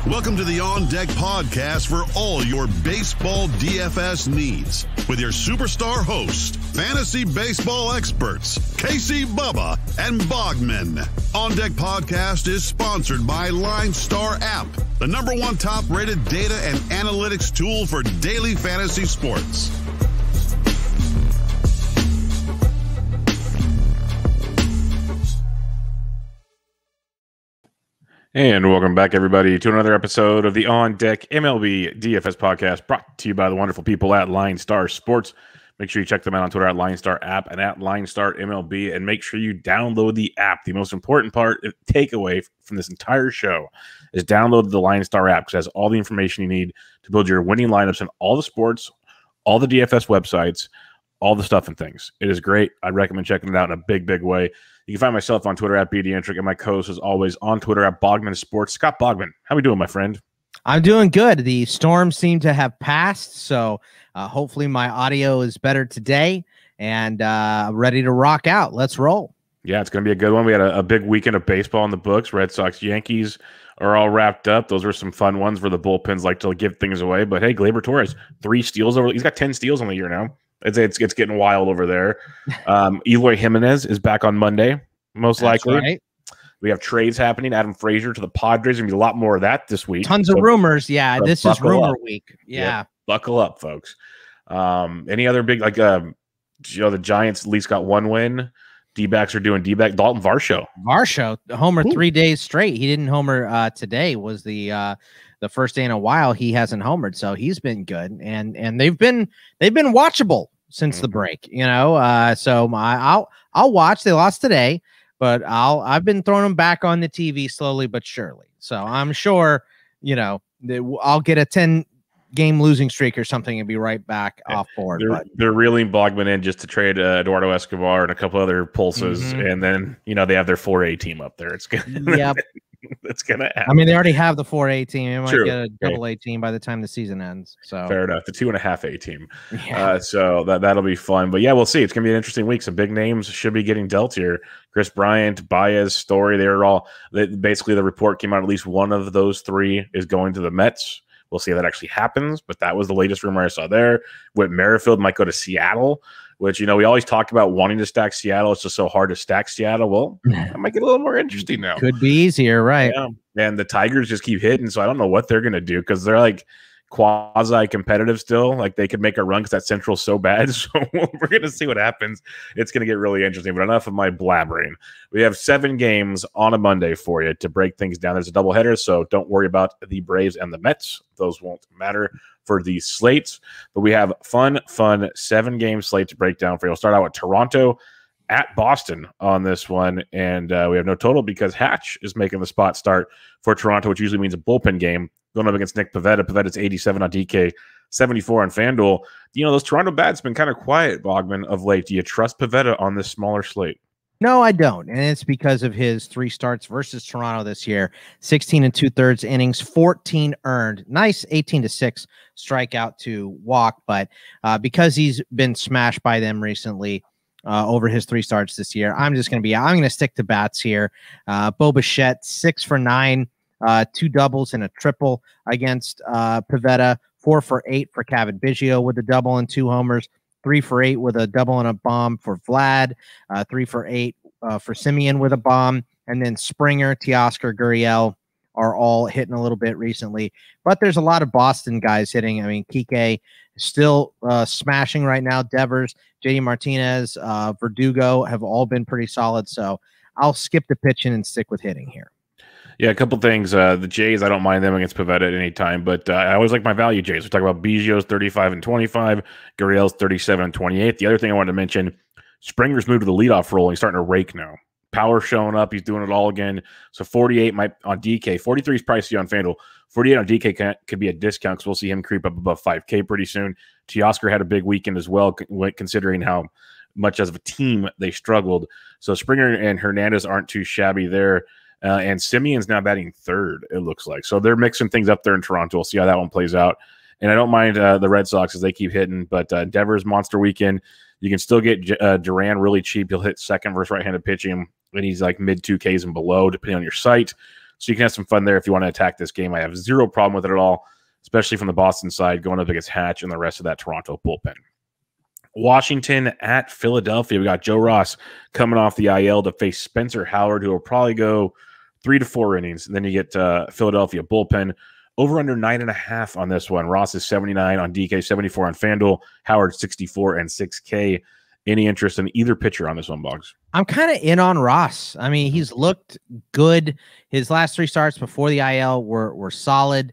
Welcome to the On Deck podcast for all your baseball DFS needs with your superstar host, fantasy baseball experts, Casey, Bubba, and Bogman. On Deck podcast is sponsored by LineStar app, the #1 top-rated data and analytics tool for daily fantasy sports. And welcome back, everybody, to another episode of the On Deck MLB DFS podcast, brought to you by the wonderful people at LineStar Sports. Make sure you check them out on Twitter at LineStar app and at LineStar MLB, and make sure you download the app. The most important takeaway from this entire show is download the LineStar app, because it has all the information you need to build your winning lineups in all the sports, all the DFS websites, all the stuff and things. It is great. I recommend checking it out in a big, big way. You can find myself on Twitter at BDentric, and my co-host is always on Twitter at Bogman Sports. Scott Bogman, how we doing, my friend? I'm doing good. The storms seem to have passed, so hopefully my audio is better today, and ready to rock out. Let's roll. Yeah, it's going to be a good one. We had a big weekend of baseball in the books. Red Sox, Yankees are all wrapped up. Those were some fun ones where the bullpens like to give things away. But hey, Gleyber Torres, 3 steals over. He's got 10 steals on the year now. It's getting wild over there. Eloy Jimenez is back on Monday, most likely. Right. We have trades happening. Adam Frazier to the Padres. There's going to be a lot more of that this week. Tons of rumors. Yeah, this is rumor week. Yeah. Buckle up, folks. Any other big, the Giants at least got 1 win. D-backs are doing D-back. Dalton Varsho. Homer 3 days straight. He didn't homer today. Was the first day in a while he hasn't homered, so he's been good. And they've been watchable since the break, so I'll watch. They lost today, but I've been throwing them back on the TV slowly but surely. So I'm sure, I'll get a 10-game losing streak or something and be right back off board. They're reeling Bogman in just to trade Eduardo Escobar and a couple other pulses, and then they have their 4A team up there. It's gonna that's gonna happen. I mean, they already have the 4A team. They might get a double A team by the time the season ends. So fair enough. The 2.5A team. Yeah. So that'll be fun. But yeah, we'll see. It's gonna be an interesting week. Some big names should be getting dealt here. Chris Bryant, Baez, Story. Basically the report came out. At least one of those 3 is going to the Mets. We'll see if that actually happens. But that was the latest rumor I saw there. Whit Merrifield might go to Seattle, which, we always talk about wanting to stack Seattle. It's just so hard to stack Seattle. Well, that might get a little more interesting now. Could be easier, right? Yeah. And the Tigers just keep hitting, so I don't know what they're going to do, because they're like quasi-competitive still. Like, they could make a run because that Central's so bad. So we're going to see what happens. It's going to get really interesting. But enough of my blabbering. We have 7 games on a Monday for you to break things down. There's a doubleheader, so don't worry about the Braves and the Mets. Those won't matter for these slates. But we have fun 7-game slate to break down for you. We'll start out with Toronto at Boston on this one, and we have no total because Hatch is making the spot start for Toronto, which usually means a bullpen game, going up against Nick Pivetta. Pivetta's 87 on DK, 74 on FanDuel. Those Toronto bats have been kind of quiet, Bogman, of late. Do you trust Pivetta on this smaller slate? No, I don't, and it's because of his 3 starts versus Toronto this year. 16 2/3 innings, 14 earned. Nice 18-6 strikeout to walk, but because he's been smashed by them recently, over his 3 starts this year, I'm going to stick to bats here. Bo Bichette, 6 for 9, 2 doubles and a triple against Pivetta, 4 for 8 for Kevin Biggio with a double and 2 homers, 3 for 8 with a double and a bomb for Vlad, 3 for 8 for Simeon with a bomb, and then Springer, Teoscar, Gurriel are all hitting a little bit recently. But there's a lot of Boston guys hitting. I mean, Kike still smashing right now. Devers, JD Martinez, Verdugo have all been pretty solid. So I'll skip the pitching and stick with hitting here. Yeah, a couple things. The Jays, I don't mind them against Pivetta at any time, but I always like my value Jays. We talk about Biggio's 35 and 25, Gurriel's 37 and 28. The other thing I wanted to mention, Springer's moved to the leadoff role, and he's starting to rake now. Power showing up. He's doing it all again. So 48 might on DK. 43 is pricey on FanDuel. 48 on DK could be a discount because we'll see him creep up above 5K pretty soon. Teoscar had a big weekend as well, considering how much as of a team they struggled. So Springer and Hernandez aren't too shabby there. And Simeon's now batting third, it looks like. So they're mixing things up there in Toronto. We'll see how that one plays out. And I don't mind the Red Sox as they keep hitting, but Devers monster weekend. You can still get Duran really cheap. He'll hit second versus right-handed pitching, and he's like mid 2Ks and below, depending on your site. So you can have some fun there if you want to attack this game. I have zero problem with it at all, especially from the Boston side going up against Hatch and the rest of that Toronto bullpen. Washington at Philadelphia. We got Joe Ross coming off the IL to face Spencer Howard, who will probably go 3 to 4 innings. And then you get Philadelphia bullpen. Over under 9.5 on this one. Ross is 79 on DK, 74 on FanDuel. Howard 64 and 6K. Any interest in either pitcher on this one, Boggs? I'm kind of in on Ross. I mean, he's looked good. His last 3 starts before the IL were solid.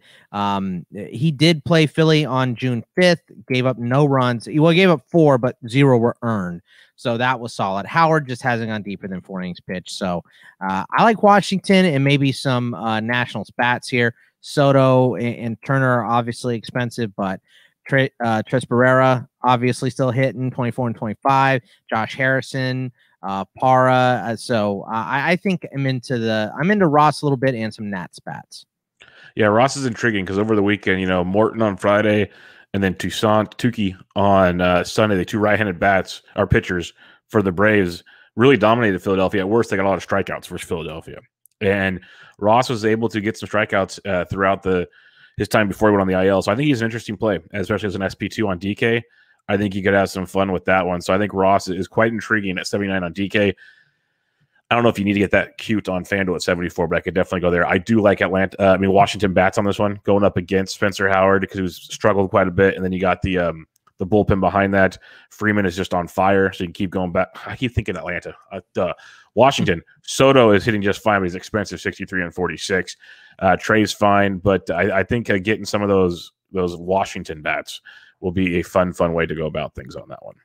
He did play Philly on June 5th, gave up no runs. He gave up 4, but 0 were earned. So that was solid. Howard just hasn't gone deeper than 4 innings pitched. So I like Washington and maybe some Nationals bats here. Soto and Turner are obviously expensive, but Tres Barrera obviously still hitting 24 and 25. Josh Harrison, Para. So I think I'm into Ross a little bit and some Nats bats. Yeah, Ross is intriguing because over the weekend, Morton on Friday and then Tukey on Sunday, the 2 right-handed bats are pitchers for the Braves, really dominated Philadelphia. At worst, they got a lot of strikeouts versus Philadelphia. And Ross was able to get some strikeouts throughout his time before he went on the IL. So I think he's an interesting play, especially as an SP2 on DK. I think you could have some fun with that one. So I think Ross is quite intriguing at 79 on DK. I don't know if you need to get that cute on FanDuel at 74, but I could definitely go there. I do like Washington bats on this one, going up against Spencer Howard because he's struggled quite a bit. And then you got the bullpen behind that. Freeman is just on fire, so you can keep going back. I keep thinking Atlanta. Washington. Soto is hitting just fine, but he's expensive, 63 and 46. Trey's fine, but I think getting some of those Washington bats will be a fun way to go about things on that one.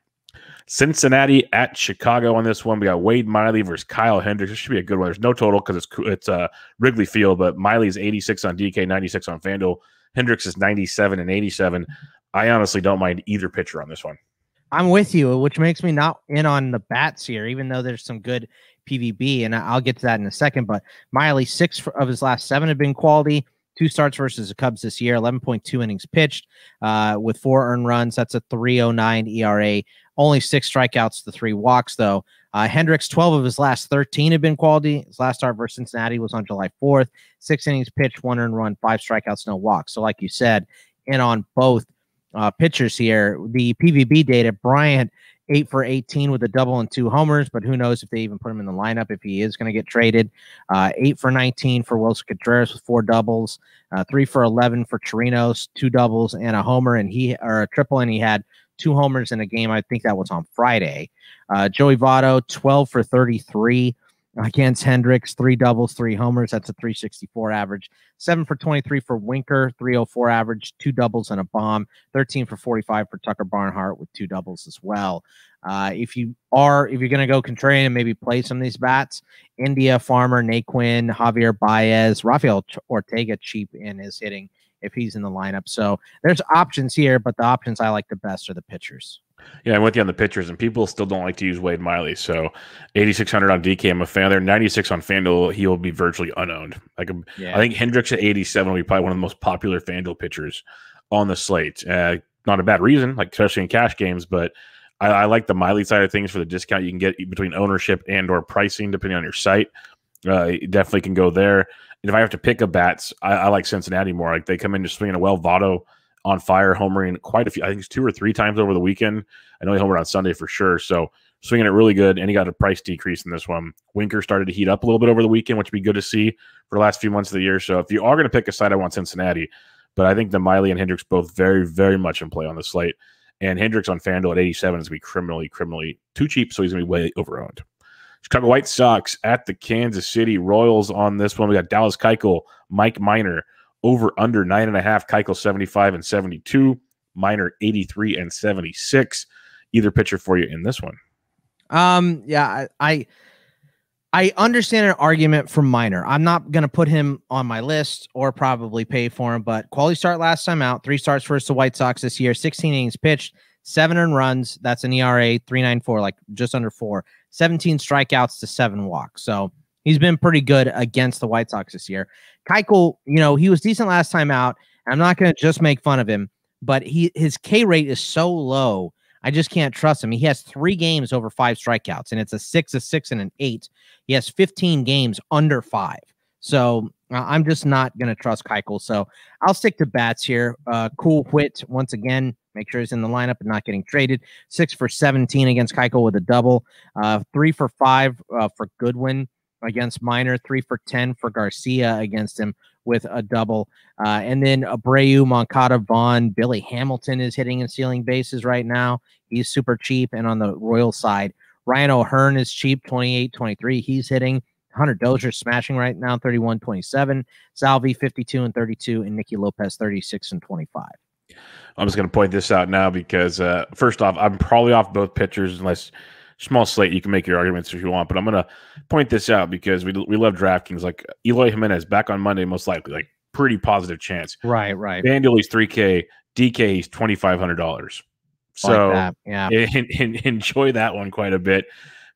Cincinnati at Chicago on this one. We got Wade Miley versus Kyle Hendricks. This should be a good one. There's no total because it's Wrigley Field, but Miley's 86 on DK, 96 on FanDuel. Hendricks is 97 and 87. I honestly don't mind either pitcher on this one. I'm with you, which makes me not in on the bats here, even though there's some good PVB, and I'll get to that in a second. But Miley, 6 of his last 7 have been quality. 2 starts versus the Cubs this year, 11.2 innings pitched with 4 earned runs. That's a 3.09 ERA. Only 6 strikeouts to 3 walks, though. Hendricks, 12 of his last 13 have been quality. His last start versus Cincinnati was on July 4th. 6 innings pitched, 1 earned run, 5 strikeouts, no walks. So like you said, in on both pitchers here. The PVB data, Bryant, 8 for 18 with a double and 2 homers, but who knows if they even put him in the lineup if he is going to get traded. 8 for 19 for Wilson Contreras with 4 doubles, 3 for 11 for Chirinos, 2 doubles and a homer, and a triple, and he had 2 homers in a game. I think that was on Friday. Joey Votto, 12 for 33 against Hendricks, 3 doubles, 3 homers. That's a 364 average. 7 for 23 for Winker, 304 average, 2 doubles and a bomb. 13 for 45 for Tucker Barnhart with 2 doubles as well. If you're going to go contrarian and maybe play some of these bats, India, Farmer, Naquin, Javier Baez, Rafael Ortega cheap in his hitting if he's in the lineup. So there's options here, but the options I like the best are the pitchers. Yeah, I'm with you on the pitchers, and people still don't like to use Wade Miley. So 8,600 on DK, I'm a fan there. 96 on FanDuel, he will be virtually unowned. I think Hendricks at 87 will be probably one of the most popular FanDuel pitchers on the slate. Not a bad reason, especially in cash games, but I like the Miley side of things for the discount you can get between ownership and or pricing, depending on your site. You definitely can go there. And if I have to pick a bats, I like Cincinnati more. Like they come in just swinging a Votto on fire, homering quite a few. I think it's 2 or 3 times over the weekend. I know he homered on Sunday for sure. So swinging it really good, and he got a price decrease in this one. Winker started to heat up a little bit over the weekend, which would be good to see for the last few months of the year. So if you are going to pick a side, I want Cincinnati. But I think the Miley and Hendricks both very, very much in play on the slate. And Hendricks on FanDuel at 87 is going to be criminally too cheap, so he's going to be way overowned. Chicago White Sox at the Kansas City Royals on this one. We got Dallas Keuchel, Mike Minor, over under 9.5. Keuchel 75 and 72. Minor 83 and 76. Either pitcher for you in this one. Yeah, I understand an argument for Minor. I'm not going to put him on my list or probably pay for him, but quality start last time out. 3 starts versus the White Sox this year. 16 innings pitched, 7 earned runs. That's an ERA 3.94, like just under 4. 17 strikeouts to 7 walks. So he's been pretty good against the White Sox this year. Keuchel, he was decent last time out. I'm not going to just make fun of him, but his K rate is so low. I just can't trust him. He has 3 games over 5 strikeouts, and it's a 6, a 6, and an 8. He has 15 games under 5. So I'm just not going to trust Keuchel. So I'll stick to bats here. Cool Whit, once again, make sure he's in the lineup and not getting traded. 6 for 17 against Keuchel with a double. 3 for 5 for Goodwin against Minor. 3 for 10 for Garcia against him with a double. And then Abreu, Moncada, Vaughn, Billy Hamilton is hitting and stealing bases right now. He's super cheap. And on the Royal side, Ryan O'Hearn is cheap, 28-23. He's hitting. Hunter Dozier smashing right now, 31-27. Salvi, 52-32. And Nicky Lopez, 36-25. I'm just going to point this out now because, first off, I'm probably off both pitchers unless small slate. You can make your arguments if you want, but I'm going to point this out because we love DraftKings. Like Eloy Jimenez back on Monday, most likely, like pretty positive chance. Right. FanDuel, he's $3K. DK, he's $2,500. So like yeah, enjoy that one quite a bit.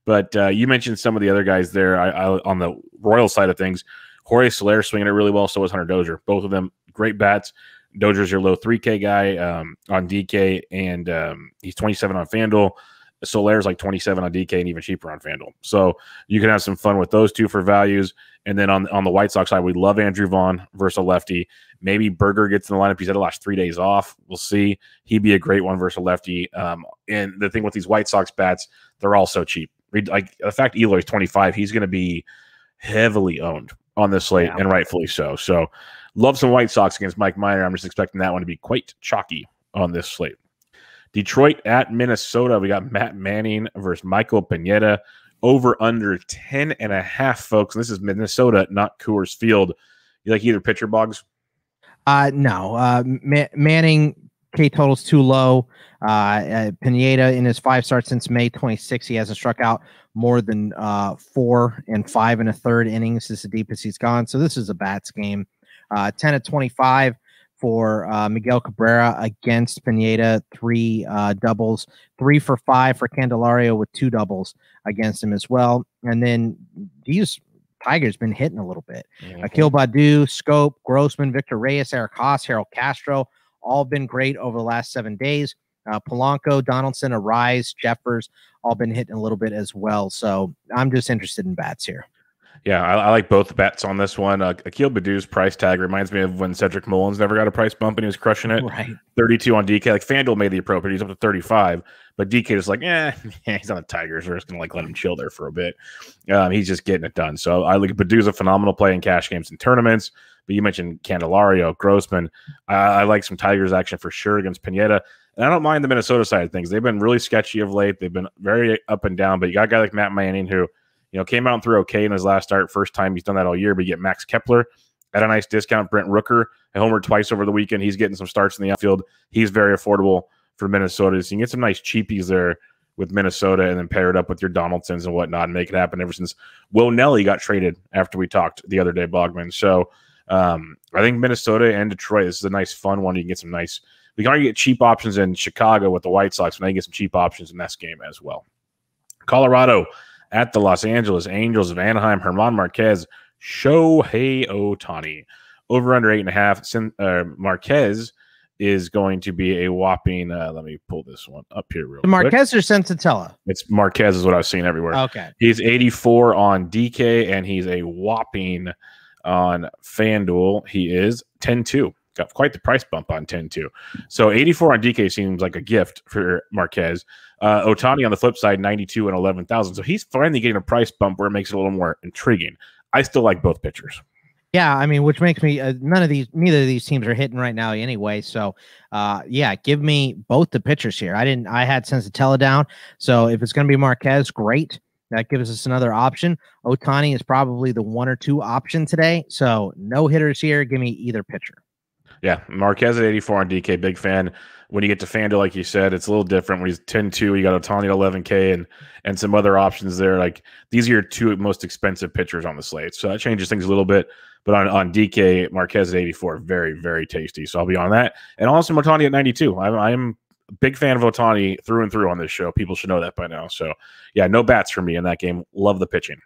But you mentioned some of the other guys there. I on the Royal side of things, Jorge Soler swinging it really well. So was Hunter Dozier. Both of them great bats. Dozier's your low 3K guy on DK, and he's 27 on FanDuel. Soler's like 27 on DK and even cheaper on FanDuel. So you can have some fun with those two for values. And then on the White Sox side, we love Andrew Vaughn versus a lefty. Maybe Berger gets in the lineup. He's had the last 3 days off. We'll see. He'd be a great one versus a lefty. And the thing with these White Sox bats, they're all so cheap. Like the fact Eloy's 25, he's going to be heavily owned on this slate, and rightfully so. So love some White Sox against Mike Minor. I'm just expecting that one to be quite chalky on this slate. Detroit at Minnesota. We got Matt Manning versus Michael Pineda. Over under 10.5, folks. And this is Minnesota, not Coors Field. You like either pitcher, Boggs? No. Manning K total's too low. Pineda in his 5 starts since May 26, he hasn't struck out more than 4 and 5 1/3 innings. This is the deepest he's gone. So this is a bats game. 10-25 for Miguel Cabrera against Pineda, 3 doubles, 3 for 5 for Candelario with 2 doubles against him as well. And then these Tigers been hitting a little bit. Akil Baddoo, Scope, Grossman, Victor Reyes, Eric Haas, Harold Castro, all been great over the last 7 days. Polanco, Donaldson, Arise, Jeffers, all been hitting a little bit as well. So I'm just interested in bats here. Yeah, I like both bats on this one. Akil Baddoo's price tag reminds me of when Cedric Mullins never got a price bump and he was crushing it. Right. 32 on DK. Like FanDuel made the appropriate. He's up to 35, but DK is like, he's on the Tigers. We're just gonna let him chill there for a bit. He's just getting it done. So I like Baddoo's a phenomenal play in cash games and tournaments. But you mentioned Candelario, Grossman. I like some Tigers action for sure against Pineda. And I don't mind the Minnesota side of things. They've been really sketchy of late. They've been very up and down. But you got a guy like Matt Manning who, came out and threw okay in his last start. First time he's done that all year. But you get Max Kepler at a nice discount. Brent Rooker, I homered twice over the weekend. He's getting some starts in the outfield. He's very affordable for Minnesota. So you can get some nice cheapies there with Minnesota and then pair it up with your Donaldsons and whatnot and make it happen ever since Will Nelly got traded after we talked the other day, Bogman. So I think Minnesota and Detroit, this is a nice, fun one. You can get some nice – we can already get cheap options in Chicago with the White Sox, but now you get some cheap options in this game as well. Colorado at the Los Angeles Angels of Anaheim, Herman Marquez, Shohei Ohtani. Over under 8.5. Marquez is going to be a whopping, let me pull this one up here real quick. Marquez or Sensatella? It's Marquez is what I've seen everywhere. Okay. He's 84 on DK, and he's a whopping on FanDuel. He is 10-2. Got quite the price bump on 10-2. So 84 on DK seems like a gift for Marquez. Ohtani on the flip side, 92 and 11,000. So he's finally getting a price bump where it makes it a little more intriguing. I still like both pitchers. Yeah, I mean, which makes me neither of these teams are hitting right now anyway. So, give me both the pitchers here. I had Sensatella down. So if it's going to be Marquez, great. That gives us another option. Ohtani is probably the 1 or 2 option today. So no hitters here. Give me either pitcher. Yeah, Marquez at 84 on DK, big fan. When you get to FanDuel, like you said, it's a little different. When he's 10-2, you got Ohtani at 11K and some other options there. Like these are your 2 most expensive pitchers on the slate. So that changes things a little bit. But on DK, Marquez at 84, very, very tasty. So I'll be on that. And also Ohtani at 92. I'm a big fan of Ohtani through and through on this show. People should know that by now. So, yeah, no bats for me in that game. Love the pitching.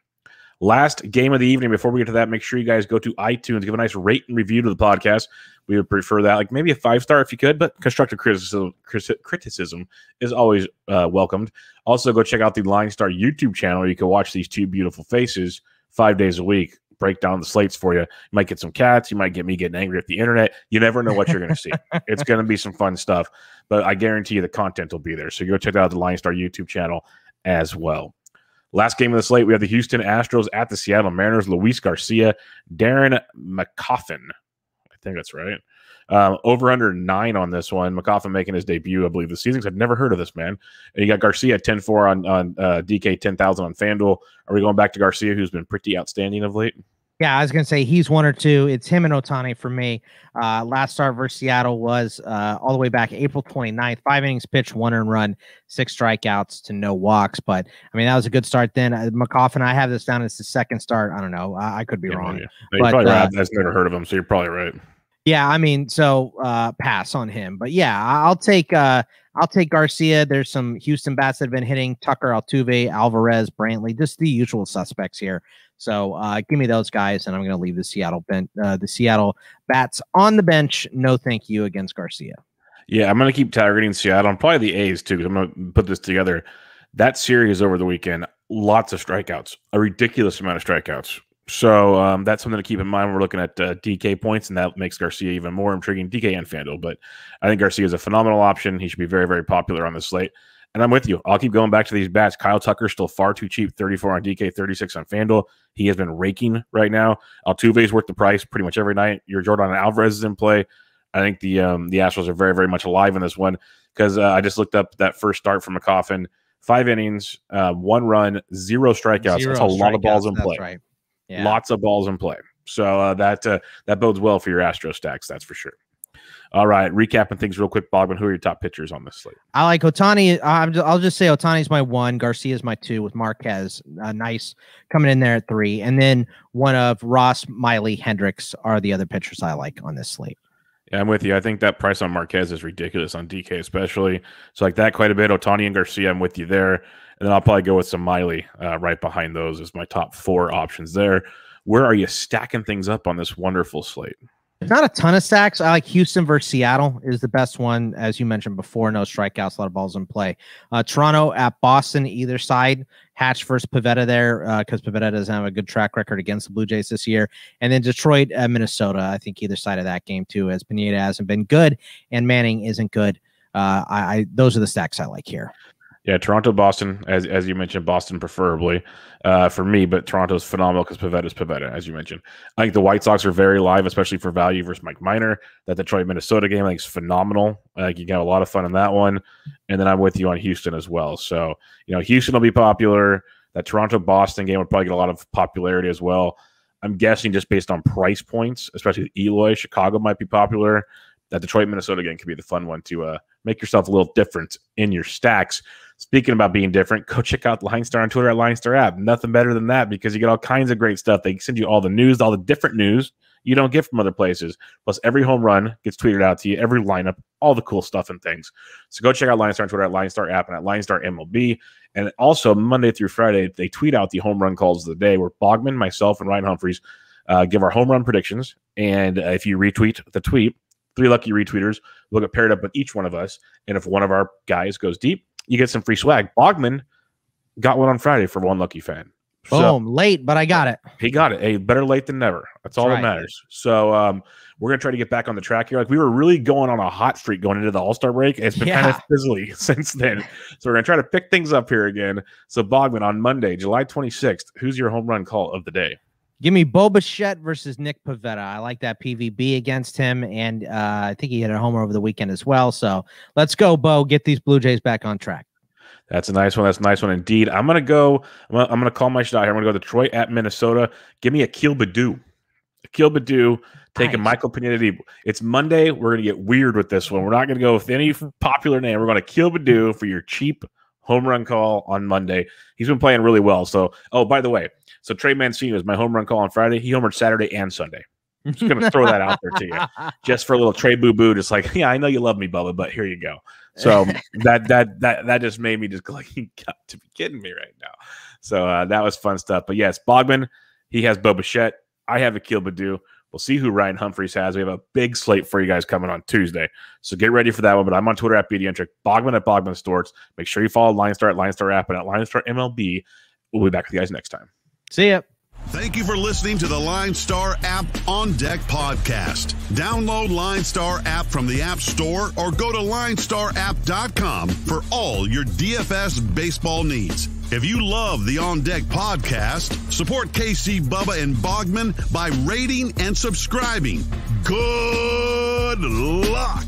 Last game of the evening. Before we get to that, make sure you guys go to iTunes, give a nice rate and review to the podcast. We would prefer that, like maybe a 5-star if you could, but constructive criticism is always welcomed. Also, go check out the LineStar YouTube channel. You can watch these 2 beautiful faces 5 days a week break down the slates for you. You might get some cats. You might get me getting angry at the internet. You never know what you're going to see. It's going to be some fun stuff, but I guarantee you the content will be there. So go check out the LineStar YouTube channel as well. Last game of the slate, we have the Houston Astros at the Seattle Mariners. Luis Garcia, Darren McCoffin. I think that's right. Over under 9 on this one. McCoffin making his debut, I believe, this season. I've never heard of this man. And you got Garcia at 10-4 on DK, 10,000 on FanDuel. Are we going back to Garcia, who's been pretty outstanding of late? Yeah, I was going to say he's 1 or 2. It's him and Ohtani for me. Last start versus Seattle was all the way back April 29th. 5 innings pitched, 1 earned run, 6 strikeouts to no walks. But, I mean, that was a good start then. McCoffin, I have this down as the second start. I don't know. I could be wrong. Yeah. No, you're probably right. I've never heard of him, so you're probably right. Yeah, I mean, so pass on him. But, yeah, I'll take Garcia. There's some Houston bats that have been hitting. Tucker, Altuve, Alvarez, Brantley, just the usual suspects here. So give me those guys, and I'm going to leave the Seattle bats on the bench. No thank you against Garcia. Yeah, I'm going to keep targeting Seattle. And probably the A's, too, because I'm going to put this together. That series over the weekend, lots of strikeouts, a ridiculous amount of strikeouts. So that's something to keep in mind. We're looking at DK points, and that makes Garcia even more intriguing, DK and FanDuel. But I think Garcia is a phenomenal option. He should be very, very popular on the slate. And I'm with you. I'll keep going back to these bats. Kyle Tucker still far too cheap, 34 on DK, 36 on FanDuel. He has been raking right now. Altuve's worth the price pretty much every night. Your Jordan Alvarez is in play. I think the Astros are very, very much alive in this one because I just looked up that first start from McCoffin. 5 innings, 1 run, 0 strikeouts. That's a lot of balls in play. Right. Yeah. Lots of balls in play. So that bodes well for your Astro stacks, that's for sure. All right, recapping things real quick, Bogman. Who are your top pitchers on this slate? I like Ohtani. I'll just say Ohtani's my 1. Garcia's my 2 with Marquez. Nice coming in there at 3. And then one of Ross, Miley, Hendricks are the other pitchers I like on this slate. Yeah, I'm with you. I think that price on Marquez is ridiculous on DK especially. So like that quite a bit. Ohtani and Garcia, I'm with you there. And then I'll probably go with some Miley right behind those as my top 4 options there. Where are you stacking things up on this wonderful slate? It's not a ton of stacks. I like Houston versus Seattle is the best one, as you mentioned before. No strikeouts, a lot of balls in play. Toronto at Boston, either side. Hatch versus Pivetta there because Pivetta doesn't have a good track record against the Blue Jays this year. And then Detroit at Minnesota. I think either side of that game too, as Pineda hasn't been good and Manning isn't good. Those are the stacks I like here. Yeah, Toronto, Boston, as you mentioned, Boston preferably for me, but Toronto's phenomenal because Pivetta's Pivetta, as you mentioned. I think the White Sox are very live, especially for value versus Mike Minor. That Detroit-Minnesota game I think is phenomenal. I think you got a lot of fun in that one. And then I'm with you on Houston as well. So, Houston will be popular. That Toronto-Boston game will probably get a lot of popularity as well. I'm guessing just based on price points, especially with Eloy, Chicago might be popular. That Detroit-Minnesota game could be the fun one to make yourself a little different in your stacks. Speaking about being different, go check out LineStar on Twitter at LineStar app. Nothing better than that because you get all kinds of great stuff. They send you all the news, all the different news you don't get from other places. Plus, every home run gets tweeted out to you, every lineup, all the cool stuff and things. So go check out LineStar on Twitter at LineStar app and at LineStar MLB. And also, Monday through Friday, they tweet out the home run calls of the day where Bogman, myself, and Ryan Humphreys give our home run predictions. And if you retweet the tweet, 3 lucky retweeters will get paired up with each one of us. And if one of our guys goes deep, you get some free swag. Bogman got one on Friday for one lucky fan. Boom, late, but I got it. He got it. Hey, better late than never. That's all that matters. So we're going to try to get back on the track here. Like we were really going on a hot streak going into the All-Star break. It's been kind of fizzly since then. So we're going to try to pick things up here again. So Bogman, on Monday, July 26th, who's your home run call of the day? Give me Bo Bichette versus Nick Pivetta. I like that PVB against him, and I think he hit a homer over the weekend as well. So let's go, Bo. Get these Blue Jays back on track. That's a nice one. That's a nice one indeed. I'm gonna call my shot here. I'm gonna go Detroit at Minnesota. Give me Akil Baddoo. Akil Baddoo taking Michael Pineda. It's Monday. We're gonna get weird with this one. We're not gonna go with any popular name. We're gonna Akil Baddoo for your cheap home run call on Monday. He's been playing really well. So, by the way, so Trey Mancini was my home run call on Friday. He homered Saturday and Sunday. I'm just going to throw that out there to you, just for a little Trey boo-boo. Just like, yeah, I know you love me, Bubba, but here you go. So that just made me just go like, you got to be kidding me right now. So that was fun stuff. But yes, Bogman, he has Bo Bichette. I have Akil Baddoo. We'll see who Ryan Humphreys has. We have a big slate for you guys coming on Tuesday. So get ready for that one. But I'm on Twitter at BDentric, Bogman at Bogman Sports. Make sure you follow LineStar at LineStar app and at LineStar MLB. We'll be back with you guys next time. See ya. Thank you for listening to the LineStar app On Deck podcast. Download LineStar app from the App Store or go to LineStarApp.com for all your DFS baseball needs. If you love the On Deck podcast, support KC, Bubba, and Bogman by rating and subscribing. Good luck.